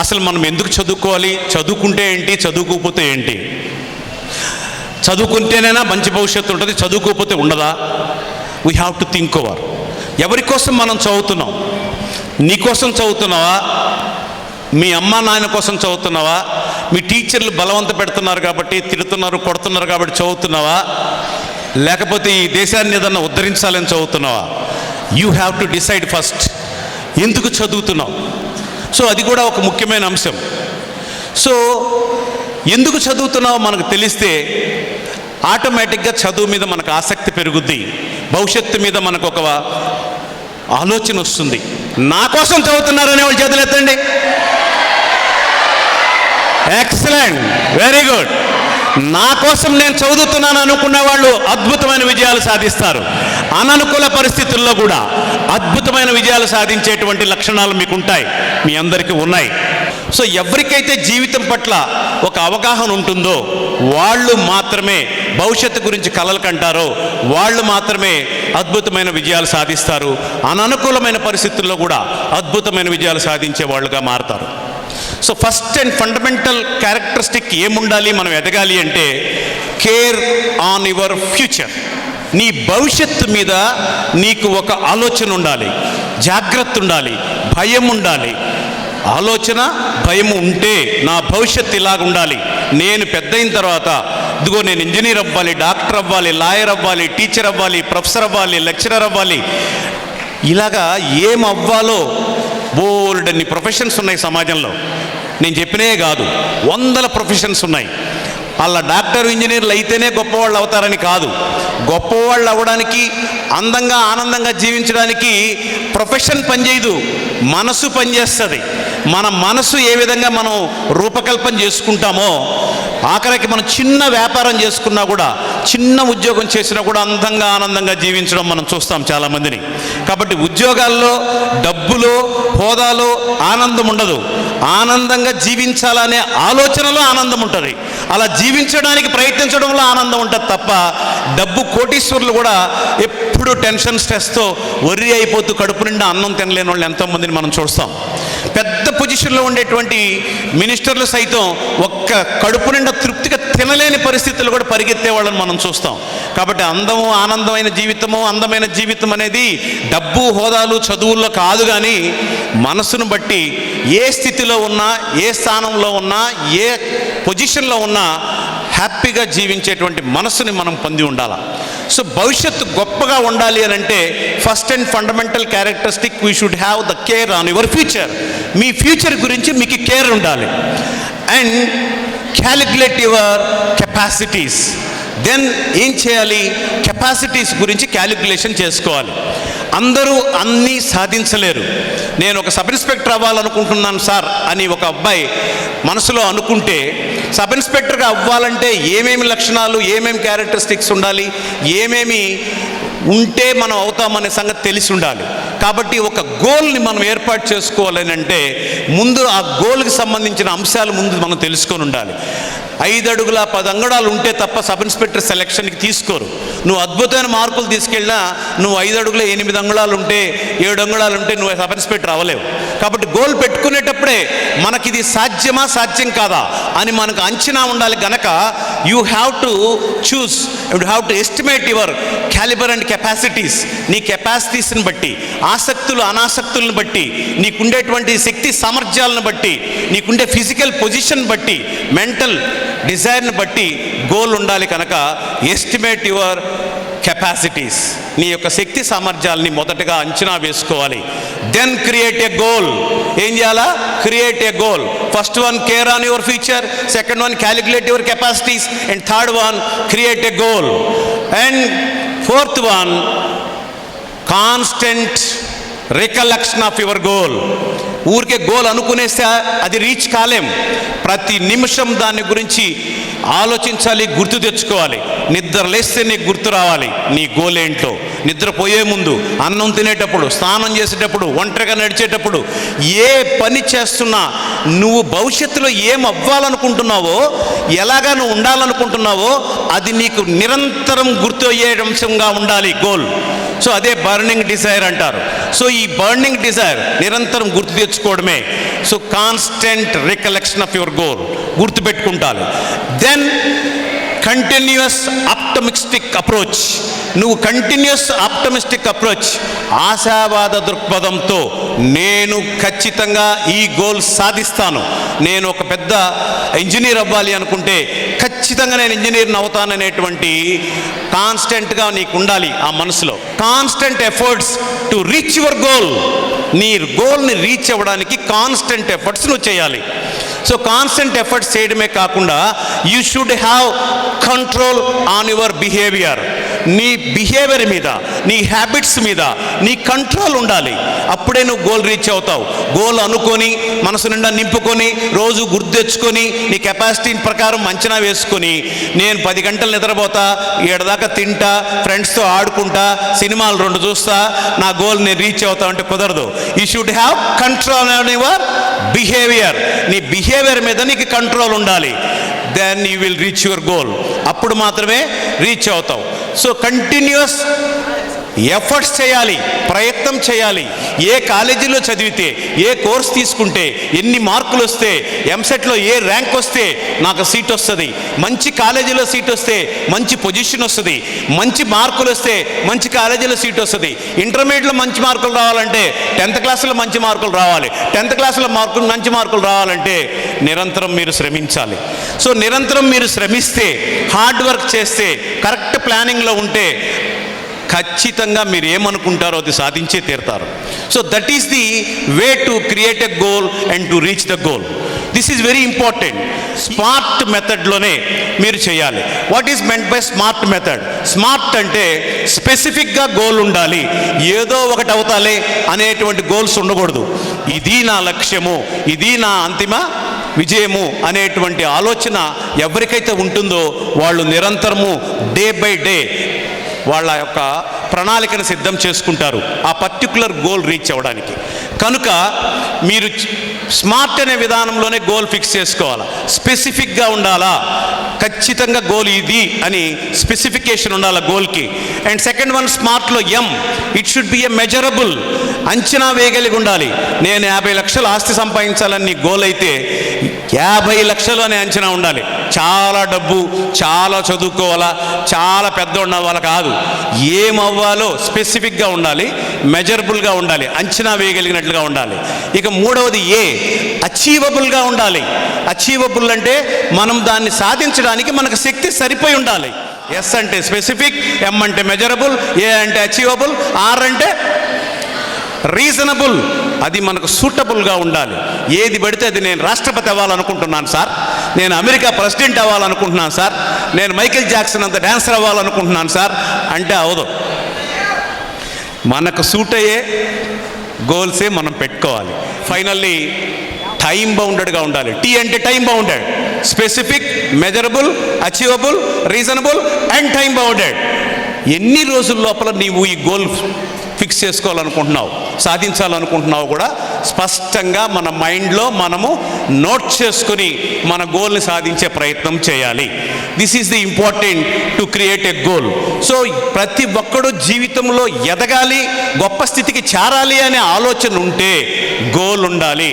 అసలు మనం ఎందుకు చదువుకోవాలి, చదువుకుంటే ఏంటి, చదువుకోకపోతే ఏంటి? చదువుకుంటేనైనా మంచి భవిష్యత్తు ఉంటుంది, చదువుకోకపోతే ఉండదా? We have to think over. ఎవరి కోసం మనం చదువుతున్నాం? నీ కోసం చదువుతున్నావా? మీ అమ్మా నాయన కోసం చదువుతున్నావా? మీ టీచర్లు బలవంత పెడుతున్నారు కాబట్టి, తిడుతున్నారు, కొడుతున్నారు కాబట్టి చదువుతున్నావా? లేకపోతే ఈ దేశాన్ని ఏదన్నా ఉద్ధరించాలని చదువుతున్నావా? You have to decide first ఎందుకు చదువుతున్నావు. సో అది కూడా ఒక ముఖ్యమైన అంశం. సో ఎందుకు చదువుతున్నావో మనకు తెలిస్తే ఆటోమేటిక్గా చదువు మీద మనకు ఆసక్తి పెరుగుద్ది, భవిష్యత్తు మీద మనకు ఒక ఆలోచన వస్తుంది. నా కోసం చదువుతున్నారనే వాళ్ళు చేతులు ఎత్తండి. Excellent, very good. నా కోసం నేను చదువుతున్నాను అనుకున్న వాళ్ళు అద్భుతమైన విజయాలు సాధిస్తారు. అననుకూల పరిస్థితుల్లో కూడా అద్భుతమైన విజయాలు సాధించేటువంటి లక్షణాలు మీకు ఉంటాయి, మీ అందరికీ ఉన్నాయి. సో ఎవరికైతే జీవితం పట్ల ఒక అవగాహన ఉంటుందో వాళ్ళు మాత్రమే భవిష్యత్తు గురించి కలలు కంటారో వాళ్ళు మాత్రమే అద్భుతమైన విజయాలు సాధిస్తారు. అననుకూలమైన పరిస్థితుల్లో కూడా అద్భుతమైన విజయాలు సాధించే వాళ్ళుగా మారతారు. So first and fundamental characteristic ఏముండాలి మనం ఎదగాలి అంటే, కేర్ ఆన్ యువర్ ఫ్యూచర్. నీ భవిష్యత్తు మీద నీకు ఒక ఆలోచన ఉండాలి, జాగ్రత్త ఉండాలి, భయం ఉండాలి. ఆలోచన, భయం ఉంటే నా భవిష్యత్తు ఇలాగ ఉండాలి, నేను పెద్ద అయిన తర్వాత ఇదిగో నేను ఇంజనీర్ అవ్వాలి, డాక్టర్ అవ్వాలి, లాయర్ అవ్వాలి, టీచర్ అవ్వాలి, ప్రొఫెసర్ అవ్వాలి, లెక్చరర్ అవ్వాలి, ఇలాగా ఏం అవ్వాలో బోల్డ్ అన్ని ప్రొఫెషన్స్ ఉన్నాయి సమాజంలో. నేను చెప్పినే కాదు, వందల ప్రొఫెషన్స్ ఉన్నాయి. అలా డాక్టర్, ఇంజనీర్లు అయితేనే గొప్పవాళ్ళు అవుతారని కాదు. గొప్పవాళ్ళు అవ్వడానికి, అందంగా ఆనందంగా జీవించడానికి ప్రొఫెషన్ పనిచేయదు, మనసు పనిచేస్తుంది. మన మనసు ఏ విధంగా మనం రూపకల్పన చేసుకుంటామో, ఆఖరికి మనం చిన్న వ్యాపారం చేసుకున్నా కూడా, చిన్న ఉద్యోగం చేసినా కూడా అందంగా ఆనందంగా జీవించడం మనం చూస్తాం చాలామందిని. కాబట్టి ఉద్యోగాల్లో, డబ్బులో, హోదాలో ఆనందం ఉండదు. ఆనందంగా జీవించాలనే ఆలోచనలో ఆనందం ఉంటుంది. అలా జీవించడానికి ప్రయత్నించడంలో ఆనందం ఉంటుంది తప్ప, డబ్బు కోటీశ్వరులు కూడా ఎప్పుడు టెన్షన్, స్ట్రెస్తో వర్రీ అయిపోతూ కడుపు నిండా అన్నం తినలేని వాళ్ళు ఎంతోమందిని మనం చూస్తాం. పెద్ద పొజిషన్లో ఉండేటువంటి మినిస్టర్లు సైతం ఒక్క కడుపు నిండా తృప్తిగా తినలేని పరిస్థితులు కూడా పరిగెత్తే వాళ్ళని మనం చూస్తాం. కాబట్టి అందము, ఆనందమైన జీవితము, అందమైన జీవితం అనేది డబ్బు, హోదాలు, చదువుల్లో కాదు, కానీ మనసును బట్టి ఏ స్థితిలో ఉన్నా, ఏ స్థానంలో ఉన్నా, ఏ పొజిషన్లో ఉన్నా హ్యాపీగా జీవించేటువంటి మనసుని మనం పొంది ఉండాలి. సో భవిష్యత్తు గొప్పగా ఉండాలి అని అంటే first and fundamental characteristic we should have the care on your future. మీ ఫ్యూచర్ గురించి మీకు కేర్ ఉండాలి. And calculate your capacities. Then ఏం చేయాలి? కెపాసిటీస్ గురించి క్యాలిక్యులేషన్ చేసుకోవాలి. అందరూ అన్నీ సాధించలేరు. నేను ఒక సబ్ ఇన్స్పెక్టర్ అవ్వాలనుకుంటున్నాను సార్ అని ఒక అబ్బాయి మనసులో అనుకుంటే, సబ్ ఇన్స్పెక్టర్గా అవ్వాలంటే ఏమేమి లక్షణాలు, ఏమేమి క్యారెక్టరిస్టిక్స్ ఉండాలి, ఏమేమి ఉంటే మనం అవుతామనే సంగతి తెలిసి ఉండాలి. కాబట్టి ఒక గోల్ని మనం ఏర్పాటు చేసుకోవాలని అంటే ముందు ఆ గోల్కి సంబంధించిన అంశాలు ముందు మనం తెలుసుకొని ఉండాలి. 5 అడుగుల 10 అంగుళాలు ఉంటే తప్ప సబ్ ఇన్స్పెక్టర్ సెలక్షన్కి తీసుకోరు. నువ్వు అద్భుతమైన మార్కులు తీసుకెళ్ళినా నువ్వు 5 అడుగుల 8 అంగుళాలు ఉంటే, 7 అంగుళాలు ఉంటే నువ్వు సబ్ ఇన్స్పెక్టర్ అవ్వలేవు. కాబట్టి గోల్ పెట్టుకునేటప్పుడే మనకి ఇది సాధ్యమా, సాధ్యం కాదా అని మనకు అంచనా ఉండాలి. గనక you have to choose, you have to estimate your calibre and capacities. నీ కెపాసిటీస్ని బట్టి, ఆసక్తులు అనాసక్తులను బట్టి, నీకుండేటువంటి శక్తి సామర్థ్యాలను బట్టి, నీకుండే ఫిజికల్ పొజిషన్ బట్టి, మెంటల్ డిజైర్ని బట్టి గోల్ ఉండాలి. కనుక ఎస్టిమేట్ యువర్ కెపాసిటీస్. నీ యొక్క శక్తి సామర్థ్యాలని మొదటగా అంచనా వేసుకోవాలి. Then create a goal. ఏం చేయాలా? Create a goal. First one, care on your future. Second one, calculate your capacities. And third one, create a goal. And fourth one, constant recollection of your goal. ఊరికే goal అనుకునేస్తే అది reach కాలేం. ప్రతి నిమిషం దాని గురించి ఆలోచించాలి, గుర్తు తెచ్చుకోవాలి. నిద్ర లేస్తే నీకు గుర్తు రావాలి నీ గోల్ ఏంటో. నిద్రపోయే ముందు, అన్నం తినేటప్పుడు, స్నానం చేసేటప్పుడు, ఒంటరిగా నడిచేటప్పుడు, ఏ పని చేస్తున్నా నువ్వు భవిష్యత్తులో ఏం అవ్వాలనుకుంటున్నావో, ఎలాగా నువ్వు ఉండాలనుకుంటున్నావో అది నీకు నిరంతరం గుర్తు అయ్యే అంశంగా ఉండాలి గోల్. సో అదే బర్నింగ్ డిజైర్ అంటారు. సో ఈ బర్నింగ్ డిజైర్ నిరంతరం గుర్తు తెచ్చుకోవడమే. So constant recollection of your goal, గుర్తుపెట్టుకుంటాను. Then continuous optimistic approach. నువ్వు కంటిన్యూస్ ఆప్టమిస్టిక్ అప్రోచ్, ఆశావాద దృక్పథంతో నేను ఖచ్చితంగా ఈ గోల్ సాధిస్తాను, నేను ఒక పెద్ద ఇంజనీర్ అవ్వాలి అనుకుంటే ఖచ్చితంగా నేను ఇంజనీర్ని అవుతాననేటువంటి కాన్స్టెంట్గా నీకు ఉండాలి ఆ మనసులో. Constant efforts to reach your goal. నీ గోల్ని రీచ్ అవ్వడానికి కాన్స్టెంట్ ఎఫర్ట్స్ నువ్వు చేయాలి. సో కాన్స్టెంట్ ఎఫర్ట్స్ చేయడమే కాకుండా you should have control on your behaviour. నీ బిహేవియర్ మీద, నీ హ్యాబిట్స్ మీద నీ కంట్రోల్ ఉండాలి. అప్పుడే నువ్వు గోల్ రీచ్ అవుతావు. గోల్ అనుకొని మనసు నిండా నింపుకొని రోజు గుర్తు తెచ్చుకొని నీ కెపాసిటీ ప్రకారం అంచనా వేసుకొని నేను 10 గంటలు నిద్రపోతా, 7 దాకా తింటా, ఫ్రెండ్స్తో ఆడుకుంటా, సినిమాలు 2 చూస్తా, నా గోల్ నేను రీచ్ అవుతా అంటే కుదరదు. You should have control on your behaviour. నీ బిహేవియర్ మీద నీకు కంట్రోల్ ఉండాలి. Then you will reach your goal. అప్పుడు మాత్రమే రీచ్ అవుతావు. సో కంటిన్యూస్ ఎఫర్ట్స్ చేయాలి, ప్రయత్నం చేయాలి. ఏ కాలేజీలో చదివితే, ఏ కోర్స్ తీసుకుంటే, ఎన్ని మార్కులు వస్తే, ఎంసెట్లో ఏ ర్యాంక్ వస్తే నాకు సీట్ వస్తుంది, మంచి కాలేజీలో సీట్ వస్తే మంచి పొజిషన్ వస్తుంది, మంచి మార్కులు వస్తే మంచి కాలేజీలో సీట్ వస్తుంది. ఇంటర్మీడియట్లో మంచి మార్కులు రావాలంటే 10th క్లాస్లో మంచి మార్కులు రావాలి, 10th క్లాస్లో మంచి మార్కులు రావాలంటే నిరంతరం మీరు శ్రమించాలి. సో నిరంతరం మీరు శ్రమిస్తే, హార్డ్ వర్క్ చేస్తే, కరెక్ట్ ప్లానింగ్లో ఉంటే ఖచ్చితంగా మీరు ఏమనుకుంటారో అది సాధించే తీరుతారు. So that is the way to create a goal and to reach the goal. This is very important. Smart మెథడ్లోనే మీరు చేయాలి. What is meant by smart method? Smart అంటే స్పెసిఫిక్గా గోల్ ఉండాలి. ఏదో ఒకటి అవుతాలే అనేటువంటి గోల్స్ ఉండకూడదు. ఇది నా లక్ష్యము, ఇది నా అంతిమ విజయము అనేటువంటి ఆలోచన ఎవరికైతే ఉంటుందో వాళ్ళు నిరంతరము డే బై డే వాళ్ళ యొక్క ప్రణాళికను సిద్ధం చేసుకుంటారు ఆ పర్టికులర్ గోల్ రీచ్ అవ్వడానికి. కనుక మీరు స్మార్ట్ అనే విధానంలోనే గోల్ ఫిక్స్ చేసుకోవాలా. స్పెసిఫిక్గా ఉండాలా, ఖచ్చితంగా గోల్ ఇది అని స్పెసిఫికేషన్ ఉండాలి గోల్కి. అండ్ సెకండ్ వన్ స్మార్ట్లో it should be a measurable. అంచనా వేయగలిగి ఉండాలి. నేను 50 లక్షలు ఆస్తి సంపాదించాలని గోల్ అయితే 50 లక్షలు అనే అంచనా ఉండాలి. చాలా డబ్బు, చాలా చదువుకోవాలా, చాలా పెద్ద ఉన్న వాళ్ళ కాదు. ఏమవ్వాలో స్పెసిఫిక్గా ఉండాలి, మెజరబుల్గా ఉండాలి, అంచనా వేయగలిగినట్లుగా ఉండాలి. ఇక మూడవది అచీవబుల్గా ఉండాలి. అచీవబుల్ అంటే మనం దాన్ని సాధించడానికి మనకు శక్తి సరిపోయి ఉండాలి. ఎస్ అంటే స్పెసిఫిక్, ఎం అంటే మెజరబుల్, ఏ అంటే అచీవబుల్, ఆర్ అంటే రీజనబుల్. అది మనకు సూటబుల్గా ఉండాలి. ఏది పడితే అది నేను రాష్ట్రపతి అవ్వాలనుకుంటున్నాను సార్, నేను అమెరికా ప్రెసిడెంట్ అవ్వాలనుకుంటున్నాను సార్, నేను మైకేల్ జాక్సన్ అంత డాన్సర్ అవ్వాలనుకుంటున్నాను సార్ అంటే అవదు. మనకు సూట్ అయ్యే గోల్సే మనం పెట్టుకోవాలి. ఫైనల్లీ టైం బౌండెడ్గా ఉండాలి. టీ అంటే time bounded. Specific, measurable, achievable, reasonable and time bounded. ఎన్ని రోజుల లోపల నీవు ఈ గోల్ ఫిక్స్ చేసుకోవాలనుకుంటున్నావు, సాధించాలనుకుంటున్నావు కూడా స్పష్టంగా మన మైండ్లో మనము నోట్ చేసుకుని మన గోల్ని సాధించే ప్రయత్నం చేయాలి. This is the important to create a goal. So ప్రతి ఒక్కడు జీవితంలో ఎదగాలి, గొప్ప స్థితికి చేరాలి అనే ఆలోచన ఉంటే గోల్ ఉండాలి.